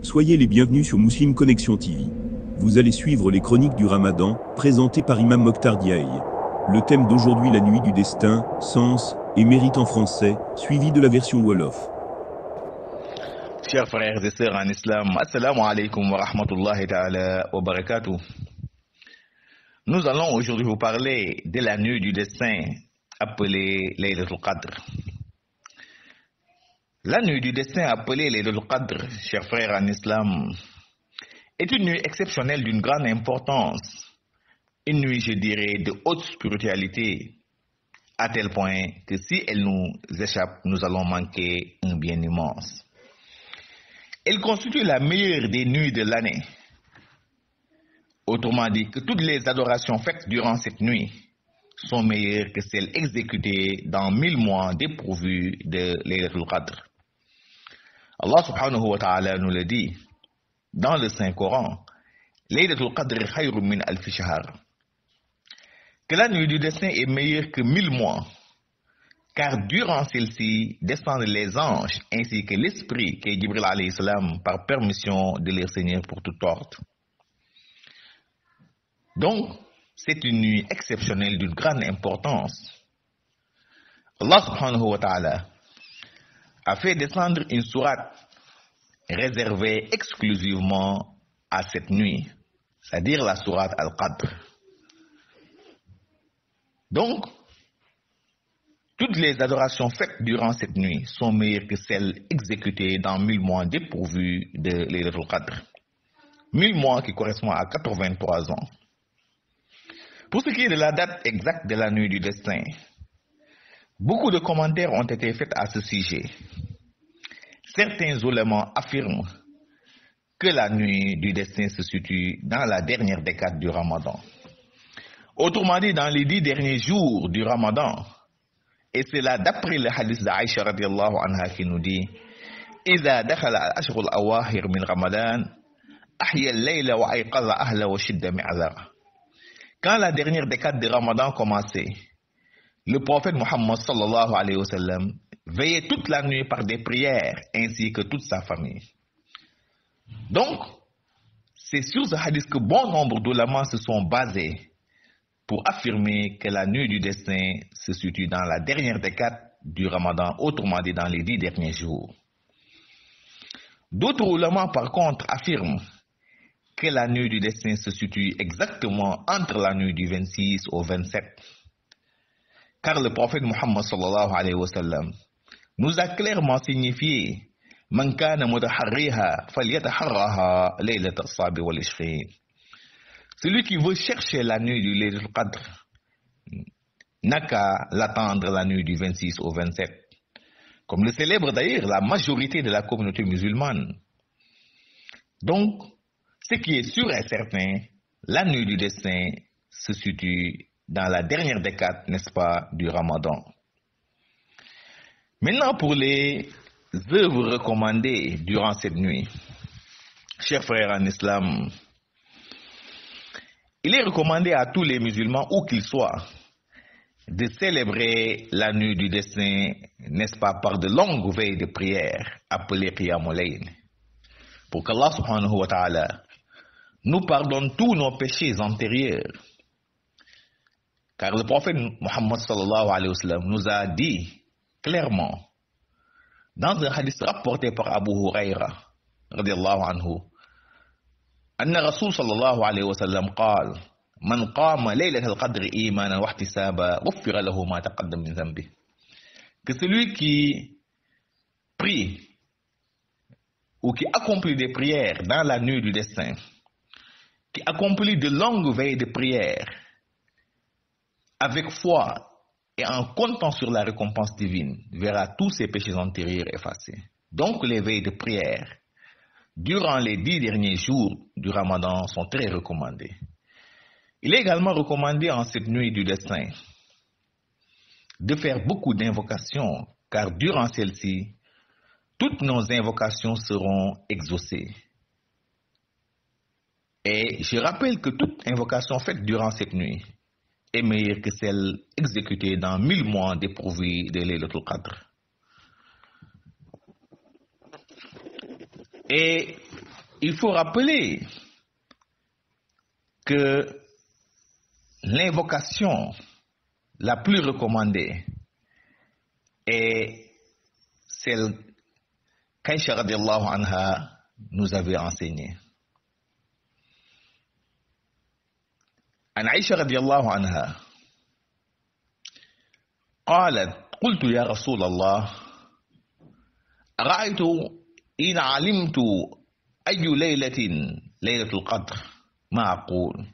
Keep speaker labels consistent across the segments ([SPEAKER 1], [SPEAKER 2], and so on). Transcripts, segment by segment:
[SPEAKER 1] Soyez les bienvenus sur Muslim Connection TV. Vous allez suivre les chroniques du Ramadan, présentées par Imam Mokhtar Diaye. Le thème d'aujourd'hui, la nuit du destin, sens et mérite en français, suivi de la version Wolof.
[SPEAKER 2] Chers frères et sœurs en islam, assalamu alaikum wa rahmatullahi ta'ala wa barakatuh. Nous allons aujourd'hui vous parler de la nuit du destin, appelée Laylatul Qadr. La nuit du destin, appelée Laylatul Qadr, chers frères en islam, est une nuit exceptionnelle d'une grande importance, une nuit, je dirais, de haute spiritualité, à tel point que si elle nous échappe, nous allons manquer un bien immense. Elle constitue la meilleure des nuits de l'année. Autrement dit, que toutes les adorations faites durant cette nuit sont meilleures que celles exécutées dans 1000 mois dépourvues de Laylatul Qadr. Allah subhanahu wa ta'ala nous le dit dans le Saint-Coran, Laylatul Qadr khayrun min alfi shahr. Que la nuit du destin est meilleure que 1000 mois, car durant celle-ci descendent les anges ainsi que l'esprit qui est Jibril alayhi salam par permission de leur Seigneur pour tout ordre. Donc, c'est une nuit exceptionnelle d'une grande importance. Allah subhanahu wa ta'ala a fait descendre une sourate réservée exclusivement à cette nuit, c'est-à-dire la sourate Al-Qadr. Donc, toutes les adorations faites durant cette nuit sont meilleures que celles exécutées dans 1000 mois dépourvues de Laylatul Qadr. 1000 mois qui correspondent à 83 ans. Pour ce qui est de la date exacte de la nuit du destin, beaucoup de commentaires ont été faits à ce sujet. Certains oulémas affirment que la nuit du destin se situe dans la dernière décade du Ramadan. Autrement dit, dans les 10 derniers jours du Ramadan. Et c'est là d'après le hadith d'Aïcha radiallahu anha qui nous dit إذا دخل الأشهر الأواخر من رمضان أحيا الليل وأيقظ أهله وشد معذره. Quand la dernière décade de Ramadan commençait, le prophète Muhammad sallallahu alayhi wa sallam veillait toute la nuit par des prières ainsi que toute sa famille. Donc, c'est sur ce hadith que bon nombre d'ulamas se sont basés pour affirmer que la nuit du destin se situe dans la dernière décade du Ramadan, autrement dit dans les 10 derniers jours. D'autres oulémas, par contre, affirment que la nuit du destin se situe exactement entre la nuit du 26 au 27. Car le prophète Muhammad sallallahu alayhi wa sallam nous a clairement signifié Man kana mutaharriha falyataharraha laylat as-sabi wal ishqin. Celui qui veut chercher la nuit du Laylatul Qadr n'a qu'à l'attendre la nuit du 26 au 27. Comme le célèbre d'ailleurs la majorité de la communauté musulmane. Donc, ce qui est sûr et certain, la nuit du destin se situe dans la dernière décade, n'est-ce pas, du Ramadan. Maintenant, pour les œuvres recommandées durant cette nuit, chers frères en islam, il est recommandé à tous les musulmans, où qu'ils soient, de célébrer la nuit du destin, n'est-ce pas, par de longues veilles de prière, appelées Qiyamul Layl, pour qu'Allah subhanahu wa ta'ala nous pardonne tous nos péchés antérieurs. Car le prophète Muhammad sallallahu alayhi wa sallam nous a dit clairement, dans un hadith rapporté par Abu Huraira, radiallahu anhu, أن الرسول صلى الله عليه وسلم قال من قام ليلة القدر إيمانا واحتسابا غفر له ما تقدم من ذنبه. Que celui qui prie ou qui accomplit des prières dans la nuit du destin, qui accomplit de longues veilles de prière avec foi et en comptant sur la récompense divine, verra tous ses péchés antérieurs effacés. Donc les veilles de prière durant les 10 derniers jours du Ramadan sont très recommandées. Il est également recommandé en cette nuit du destin de faire beaucoup d'invocations, car durant celle-ci, toutes nos invocations seront exaucées. Et je rappelle que toute invocation faite durant cette nuit est meilleure que celle exécutée dans 1000 mois dépourvus de Laylatul Qadr. Et il faut rappeler que l'invocation la plus recommandée est celle qu'Aïcha radiallahu anha nous avait enseignée. عن عائشة رضي الله عنها قالت قلت يا رسول الله أرأيت إن علمت أي ليلة ليلة القدر ما أقول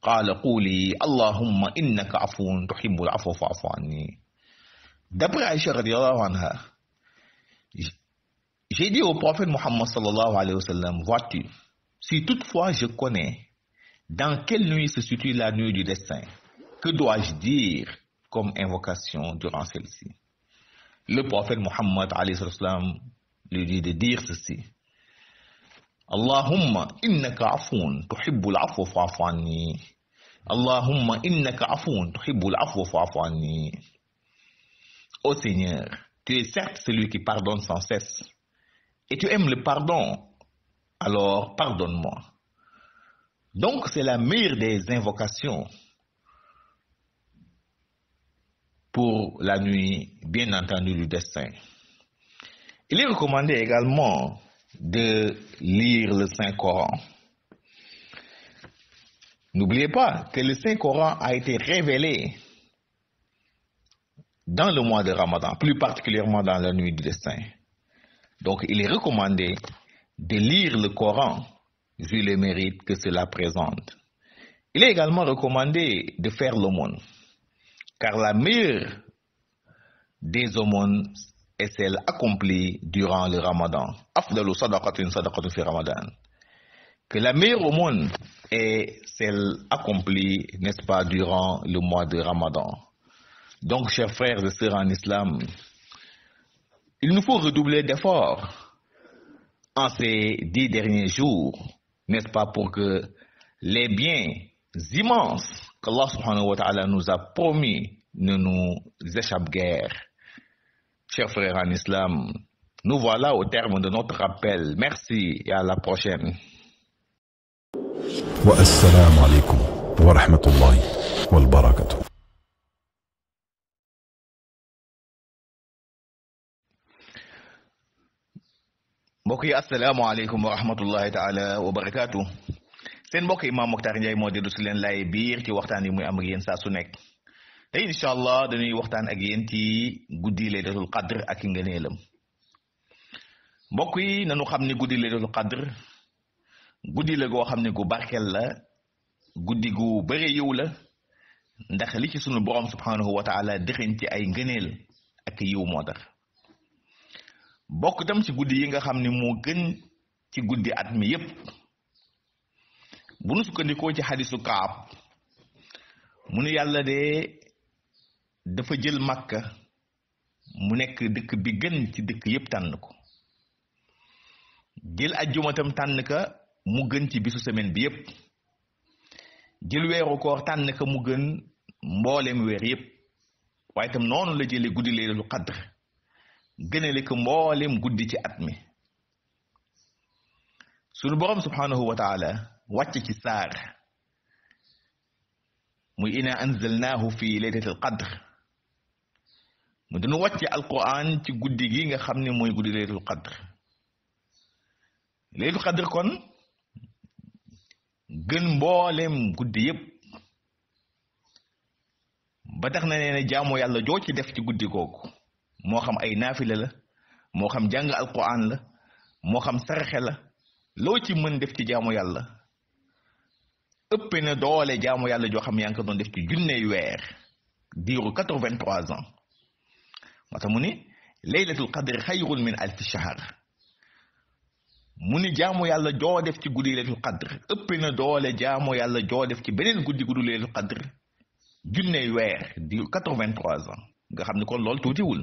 [SPEAKER 2] قال قولي اللهم إنك عفو تحب العفو فاعف عني. D'après Aïcha radiallahu anha, j'ai dit au prophète Muhammad sallallahu alayhi wa sallam, vois-tu, si toutefois je connais dans quelle nuit se situe la nuit du destin, que dois-je dire comme invocation durant celle-ci? Le prophète Muhammad alayhi wa sallam lui dit de dire ceci: Allahumma innaka afoun tuhibbul afwa fa'fu anni. Allahumma innaka afoun tuhibbul afwa fa'fu anni. Ô Seigneur, tu es certes celui qui pardonne sans cesse, et tu aimes le pardon, alors pardonne-moi. Donc c'est la meilleure des invocations pour la nuit, bien entendu, du destin. Il est recommandé également de lire le Saint-Coran. N'oubliez pas que le Saint-Coran a été révélé dans le mois de Ramadan, plus particulièrement dans la nuit du destin. Donc il est recommandé de lire le Coran vu le mérite que cela présente. Il est également recommandé de faire l'aumône, car la meilleure des aumônes est celle accomplie durant le Ramadan. Afdalu sadaqatin sadaqatun fi Ramadan. Que la meilleure aumône est celle accomplie, n'est-ce pas, durant le mois de Ramadan. Donc, chers frères et sœurs en islam, il nous faut redoubler d'efforts en ces 10 derniers jours, n'est-ce pas, pour que les biens immenses qu'Allah subhanahu wa ta'ala nous a promis ne nous échappent guère. Chers frères en islam, nous voilà au terme de notre rappel. Merci et à la prochaine.
[SPEAKER 3] Wa assalamu alaikum wa rahmatullahi wa barakatuh.
[SPEAKER 2] mbokk yi asalaamaaleykum wa rahmatullahi taala wa barakaatu. seen mbokk Imam Mokhtar Ndiaye moo dellu si leen lay biir ci waxtaan yi muy am ak yéen saa su nekk. tey incha allah dañuy waxtaan ak yéen ci guddi laylatul qadr ak ngëneelam. mbokk yi nañu xam ni guddi laylatul qadr guddi la goo xam ne gu barkeel la, guddi gu bëre yiw la, ndax li ci sunu borom subhanahu wa taala dëxëñ ci ay ngëneel ak yiw moo tax. bokk tam ci guddi yi nga xam ne moo gën ci guddi at mi yépp. bu nu sukkandikoo ci xadisu Kaab mu ne yàlla de dafa jël Makka mu nekk dëkk bi gën ci dëkk yépp tànn ko, jël ajjuma tam tànn ka mu gën ci bisu semaine bi yépp, jël weeru koor tànn ka mu gën mboolem weer yépp, waaye tam noonu la jële guddi laylatul qadr gënale ko mboolem guddi ci at mi. sunu borom subhanahu wa taala wàcc ci saar muy inna anzalnaahu fi laylatil qadr, mu dinu wàcc alquran ci guddi gi nga xam ne mooy guddi laylatul qadr. laylatul qadr kon gën mboolem guddi yépp, ba tax na nee na jaamu yàlla joo ci def ci guddi googu, moo xam ay naafila la, moo xam jàng alquran la, moo xam saraxe la, loo ci mën def ci jaamu yàlla ëpp na doole jaamu yàlla joo xam ne yaa ngi ko doon def ci junney weer diiru 83 ans. moo tax mu ni laylatul qadr xayrun min alfi shahr. mu ni jaamu yàlla joo def ci guddi laylatul qadr ëpp na doole jaamu yàlla joo def ci beneen guddi guddi laylatul qadr junney weer diiru 83 ans. nga xam ne kon loolu tuutiwul.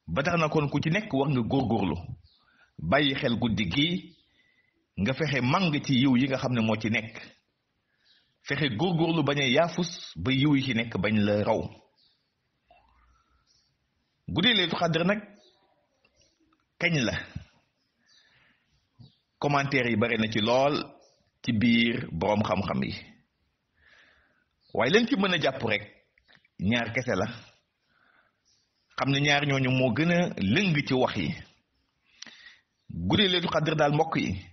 [SPEAKER 2] ba tax na kon ku ci nekk war nga góorgóorlu bàyyi xel guddi gi, nga fexe màng ci yiw yi nga xam ne moo ci nekk, fexe góorgóorlu bañ a yaafus ba yiw yi ci nekk bañ la raw. guddi laylatul qadr nag kañ la? commentaire yi bari na ci lool ci biir boroom xam-xam yi waaye leen ci mën a jàpp rek ñaar kese la xam ne ñaar ñooñu moo gën a lëng ci wax yi guddi Laylatul Qadr daal mbokk yi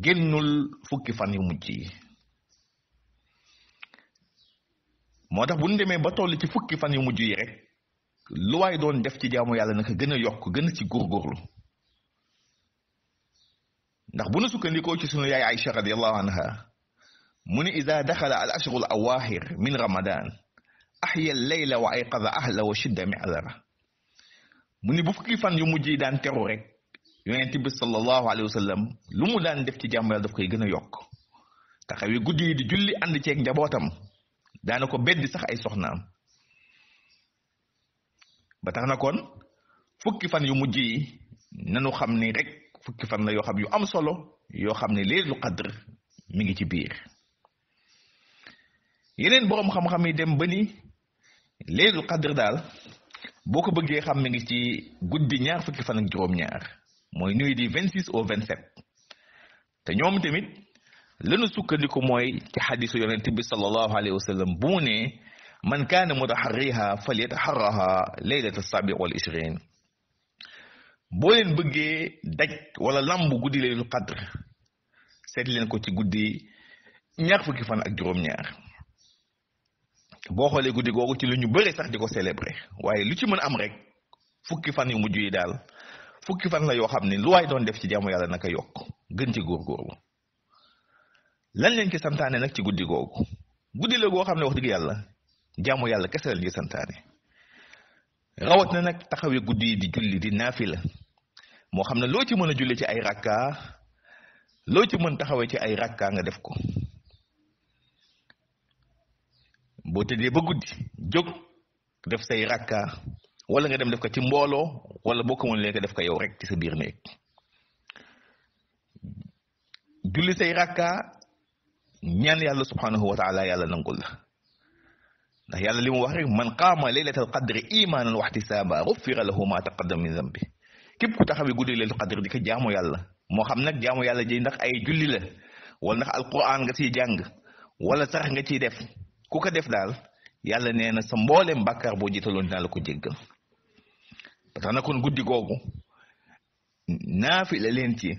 [SPEAKER 2] génnul fukki fan yu mujj yi moo tax bu ñu demee ba toll ci fukki fan yu mujj yi rek lu waay doon def ci jaamu yàlla naka gën a yokk gën a ci góorgóorlu ndax bu nu sukkandikoo ci sunu yaay Aïcha radiyallahu anha mu ni ida daxala al ashru al awaaxir min ramadan ahya al layla wa ayqada ahla wa shidda mi'dara mu ni bu fukki fan yu mujj yi daan teru rek yonent bi sallallahu alayhi wa sallam lu mu daan def ci jaamu yàlla daf koy gën a yokk taxawi guddi yi di julli ànd ceeg njabootam daana ko beddi sax ay soxnaam ba tax na kon fukki fan yu mujj yi nanu xam ni rek fukki fan la yoo xam yu am solo yoo xam ne Laylatul Qadr mi ngi ci biir yeneen boroom xam-xam yi dem ba ni Laylatul Qadr daal boo ko bëggee xam mi ngi ci guddi ñaar fukki fan ak juróom-ñaar mooy nuit du 26 au 27 te ñoom tamit lanu sukkandiku mooy ci xadisu yonent bi sallallahu alayhi wa sallam bu mu ne man kaana mutaharriha falyataharraha laylata sabi wal ishrin boo leen bëggee daj wala lamb guddi Laylatul Qadr seet leen ko ci guddi ñaar fukki fan ak juróom-ñaar boo xoolee guddi googu ci lu ñu bëri sax di ko célébrer waaye lu ci mën am rek fukki fan yu mujj yi daal fukki fan la yoo xam ne lu waay doon def ci jaamu yàlla naka yokk gën ci góorgóorlu lan leen ci santaane nag ci guddi googu guddi la goo xam ne wax dëgg yàlla jaamu yàlla kese la ñu santaane rawat na nag taxawee guddi yi di julli di naafila moo xam ne loo ci mën a julli ci ay rakka loo ci mën taxawee ci ay rakka nga def ko boo tëddee ba guddi jóg def say rakka wala nga dem def ko ci mbooloo wala boo ko mën léegi def ko yow rek ci sa biir néeg julli say rakka ñaan yàlla subhanahu wa taala yàlla nangul la ndax yàlla li mu wax rek man qaama laylatal qadri imaanan wa ihtisaaba ghufira lahu ma taqaddama min dhanbi képp ku taxawee guddi laylatul qadr di ko jaamu yàlla moo xam nag jaamu yàlla ji ndax ay julli la wala ndax alquran nga ciy jàng wala sarax nga ciy def ku ko def daal yàlla nee na sa mbooleem bàkkaar boo jiitaloon dinaa la ko jéggal ba tax na kon guddi googu naafila leen ci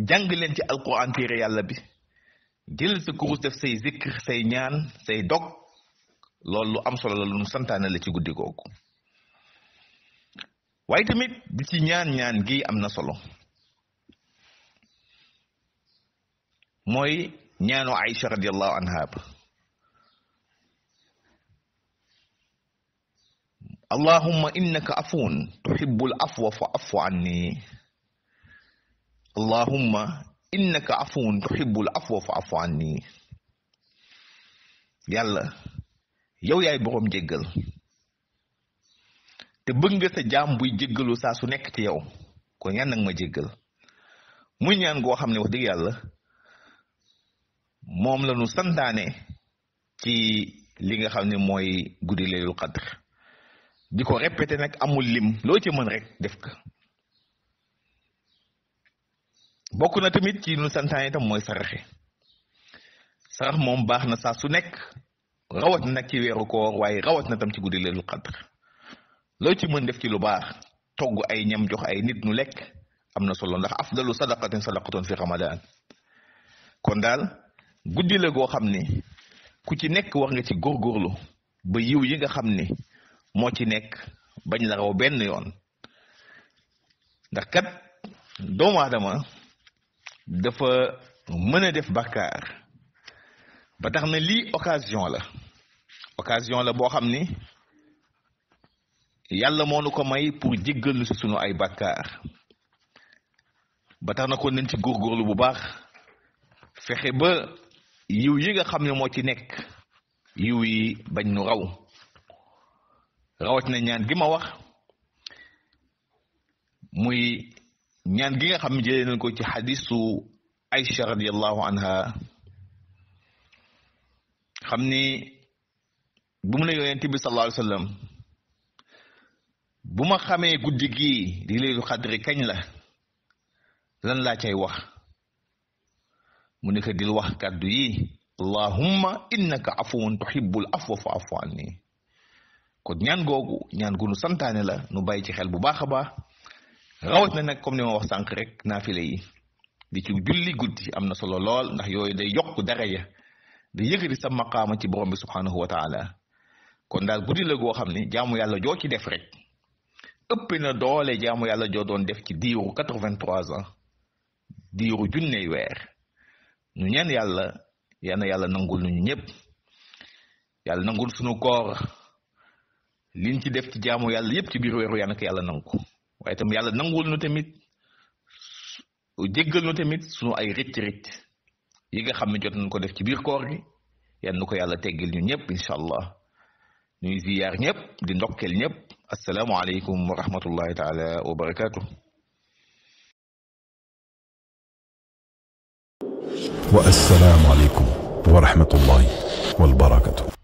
[SPEAKER 2] jàng leen ci alquran téere yàlla bi jël sa kurus def say zikr say ñaan say dog loolu lu am solo la lu santaane la ci guddi googu waaye tamit di ci ñaan gi am na solo mooy ñaanu Aïcha radiyallahu anha allahumma innaka afuun tuhibbul afwa fa'fu anni allahumma innaka afuun tuhibbul afwa fa'fu anni yàlla yow yaay boroom jéggal te bëgg nga sa jaam buy jéggalu saa su nekk ci yow kon ñaan nag ma jéggal muy ñaan goo xam ne wax dëgg yàlla moom la ñu santaane ci li nga xam ne mooy guddi Laylatul Qadr di ko répété nag amul lim loo ci mën rek def ko bokk na tamit ci ñu santaane tam mooy saraxe sarax moom baax na saa su nekk rawat na nag ci weeru koor waaye rawat na tam ci guddi Laylatul Qadr loo ci mën def ci lu baax togg ay ñam jox ay nit ñu lekk am na solo ndax afdalu sadaqatin sadaqatun fi ramadan kon daal guddi la goo xam ne ku ci nekk war nga ci góorgóorlu ba yiw yi nga xam ne moo ci nekk bañ la raw benn yoon ndax kat doomu aadama dafa mën a def bàkkaar ba tax na lii occasion la boo xam ni yàlla moo nu ko may pour jéggal nu si sunu ay bàkkaar ba tax na kon nañ ci góorgóorlu bu baax fexe ba yiw yi nga xam ne moo ci nekk yiw yi bañ nu raw rawat na ñaan gi ma wax muy ñaan gi nga xam ne jëlee nañ ko ci xadisu Aïcha radiyallahu anha xam ni bu mu ne yonent bi sallallahu alayhi wa sallam bu ma xamee guddi gii di Laylatul Qadr kañ la lan laa cay wax mu ne ko dil wax kàddu yi allahumma innaka afuwun tuhibbul afwa fa'fu anni kon ñaan googu ñaan gu nu santaane la nu bàyyi ci xel bu baax a baax rawat na nag comme ni ma wax sànq rek naafile yi di ci julli guddi am na solo lool ndax yooyu day yokk daraja da yëkkati sa maqaama ci borom bi subhanahu wa taala kon daal guddi la goo xam ne jaamu yàlla joo ci def rek ëpp na doole jaamu yàlla joo doon def ci diiru 83 ans diiru junney weer ñu ñaan yàlla yal na yàlla nangul ñu ñëpp yàlla nangul sunu koor liñ ci def ci jaamu yàlla yëpp ci biir weeru yal na ko yàlla nangu waaye itam yàlla nangul nu tamit jéggal nu tamit sunu ay rëcc-rëcc yi nga xam ne jot nañ ko def ci biir koor gi yal na ko yàlla teggil ñu ñëpp incha allah ñuy ziyaar ñëpp di ndokkel ñëpp assalaamu aleykum wa rahmatullahi taala wa barakatuh
[SPEAKER 3] والسلام عليكم ورحمة الله وبركاته.